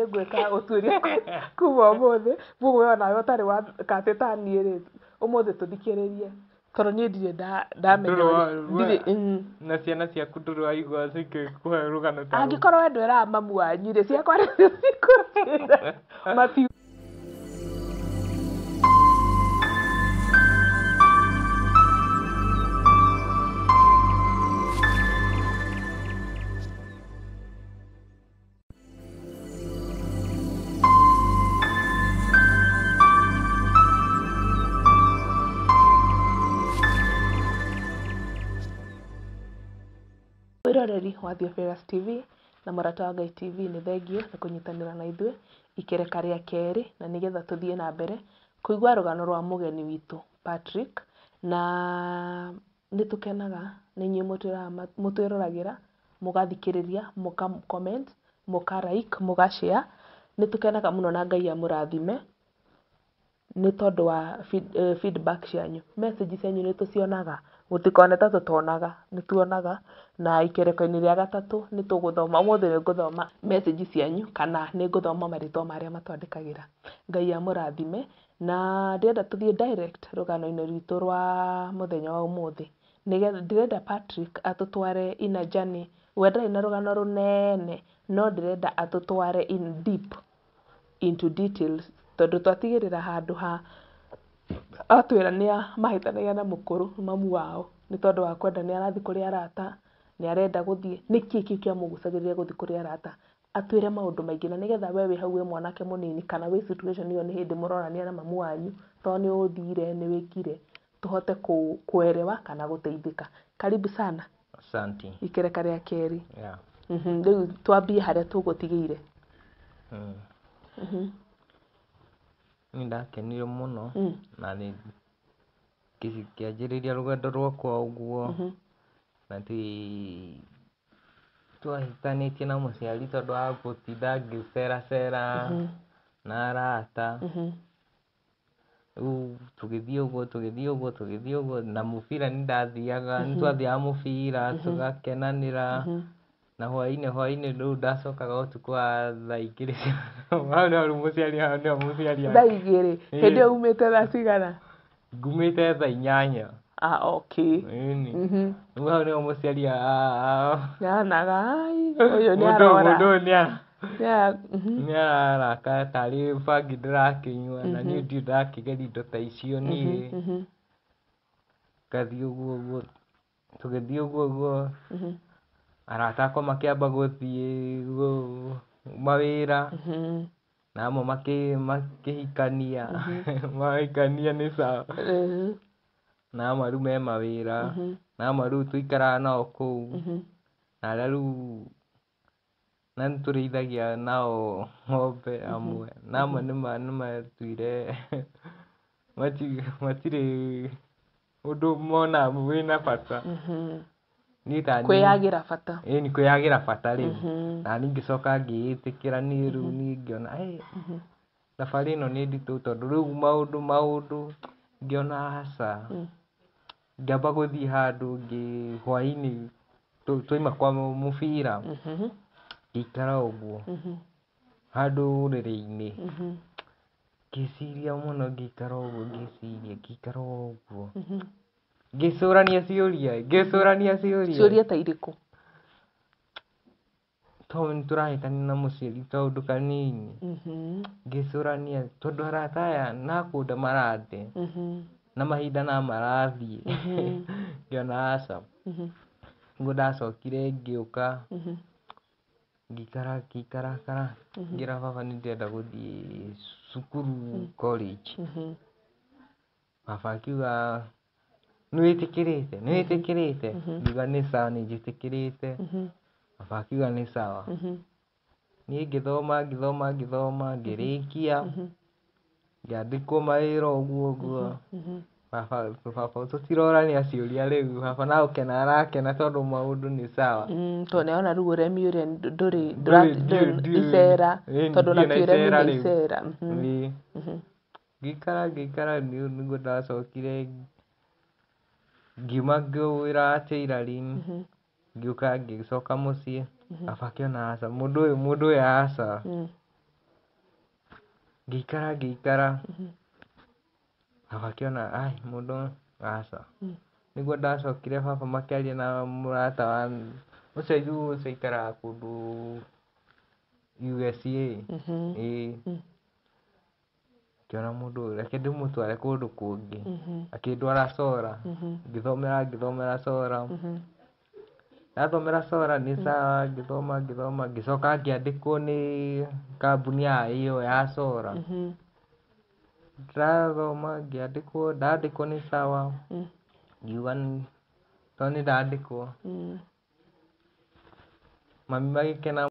Ngwĩka ũtuĩria kuma ũmũthĩ muoyo nawe ũtarĩ wa katĩtani rĩ ũmũthĩ tũthikĩrĩrie tondũ niĩ ndirĩ ndamenya na ciana ciaku ndũrĩ waigua cikĩkũhe rũgano ta rũu. Angĩkorwo we ndwĩraga mamu wanyu rĩ ciakwa nĩcio cikũkwĩra mati. Mwĩroreri wa Theophilus TV na mũrata wa Ngai TV nĩ thengio na kũnyitanĩra na ithuĩ ikereka rĩa kerĩ na nĩgetha tũthiĩ na mbere kũigua rũgano rwa mũgeni witũ Patrick, na nĩ tũkenaga nĩ inyuĩ mũtwĩroragĩra mũgathikĩrĩria mũka comment mũka like mũga share. Nĩ tũkenaga mũno na Ngai amũrathime nĩ tondũ wa feedback cianyu, message cianyu nĩ tũcionaga, gũtikone ta tũtonaga, nĩ tuonaga na ikereka-inĩ rĩa gatatũ nĩ tũgũthoma. Ũmũthĩ nĩ ngũthoma message cianyu kana nĩ ngũthoma marĩtwa marĩa matwandĩkagĩra. Ngai amũrathime na ndĩrenda tũthiĩ direct rũgano-inĩ rwitũ rwa mũthenya wa ũmũthĩ. Ndĩrenda Patrick atũtware in a journey, we ndarĩ na rũgano rũnene no ndĩrenda atũtware in deep into details tondũ twatigĩrĩra handũ ha atwĩra nĩ mahĩtanagia na mũkũrũ mamu wao nĩ tondũ wa kwenda nĩ arathiĩ kũrĩ arata, nĩ arenda gũthiĩ, nĩkĩ kĩu kĩamũgucagĩrĩria gũthiĩ kũrĩ arata, atwĩre maũndũ maingĩ na nĩgetha we wĩ hau wĩ mwanake mũnini kana wĩ situation ĩyo nĩ hĩndĩ mũronania na mamu wanyu tondũ nĩ ũthire nĩ wĩkire tũhote kuelewa kana gũteithĩka. Karibu sana. Asante. Ikereka rĩa kerĩ. Yeah. Rĩu twambie harĩa tũgũtigĩire. Nĩ ndakenire mũno na nĩ kĩanjĩrĩria rũgendo rwakwa ũguo na twahĩtanĩtie na mũciari tondũ wa gũtinda ngĩceracera na arata. Rĩu tũgĩthiĩ ũguo na mũbira nĩ ndathiaga, nĩ twathiaga mũbira tũgakenanĩra na hwainĩ rĩu ndacokaga ũtukũ wa thaa igĩrĩ hau mũciari thaa igĩrĩ hĩndĩ ĩyo umĩte thaa cigana? Ngumĩte thaa inyanya. Okay. Rĩu hau nĩho mũciari yanaga ũyũ nĩ arora mũndũ nĩ ararakara tarĩ bangi ndĩrakĩnyua na niĩ ndirĩ ndakĩgeria indo ta icio niĩ. Ngathiĩ ũguo tũgĩthiĩ ũguo arata akwa makĩamba gũthiĩ mawĩra na amwe makĩhikania mahikania nĩ sawa na amwe rĩu me mawĩra na amwe rĩu tũikaraga nao kũu na arĩa rĩu na nĩ tũrĩithagia nao ng'ombe amwe na amwe nĩ matuire matirĩ ũndũ mona wĩna bata. Kwĩyagĩra bata. Ĩni kwĩyagĩra bata rĩu na niĩ ngĩcoka ngĩĩtĩkĩra niĩ rĩu niĩ ngĩona thabarĩ ĩno nĩ nditũ tondũ rĩu maũndũ ngĩona aca ngĩamba gũthiĩ handũ hwainĩ twaima kwa mũbira ngĩikara ũguo handũ rũrĩrĩ-inĩ ngĩciria mũno ngĩikara ũguo ngĩcũrania ciũria ta irĩkũ? tondũ nĩ tũrahĩtania na mũciari kaũndũ kanini ngĩcũrania tondũ arata aya nakũnda marathiĩ na mahinda no marathiĩ ngĩona aca. Nĩguo ndacokire ngĩũka ngĩikara ngĩra baba nĩ ndĩrenda gũthiĩ cukuru college. Baba akiuga nĩ wĩtĩkĩrĩte? Ngiuga nĩ sawa nĩ njĩtĩkĩrĩte. Baba akiuga nĩ sawa. Niĩ ngĩthoma ngĩrĩkia ngĩandĩkwo mawĩra ũguo. Baba tũtirorania ciũria rĩu baba no gũkena arakena tondũ maũndũ nĩ sawa. Tondũ nĩ arona rĩu ũremi ũrĩa ndũrĩ icera tondũ natuo ũremi nĩ icera. Ngĩikara nĩguo ndacokire ngiuma ngĩwĩra Tailorine ngĩũka ngĩcoka mũciĩ baba akĩona aca mũndũ ũyũ aca ngĩikara na bakĩona ai mũndũ aca nĩguo ndacokire baba makĩaria na mũrata wa ũcio ithuĩ twaikaraga kũndũ USA ngĩona mũndũ reke ndĩmũtware kũndũ kũngĩ akĩndwara Cora ngĩthomera Cora ndathomera Cora nĩ sawa ngĩthoma ngĩcoka ngĩandĩkwo nĩ kambuni ĩyo ya Cora ndathoma ndandĩkwo nĩ sawa ngiuga tondũ nĩ ndandĩkwo mami magĩkena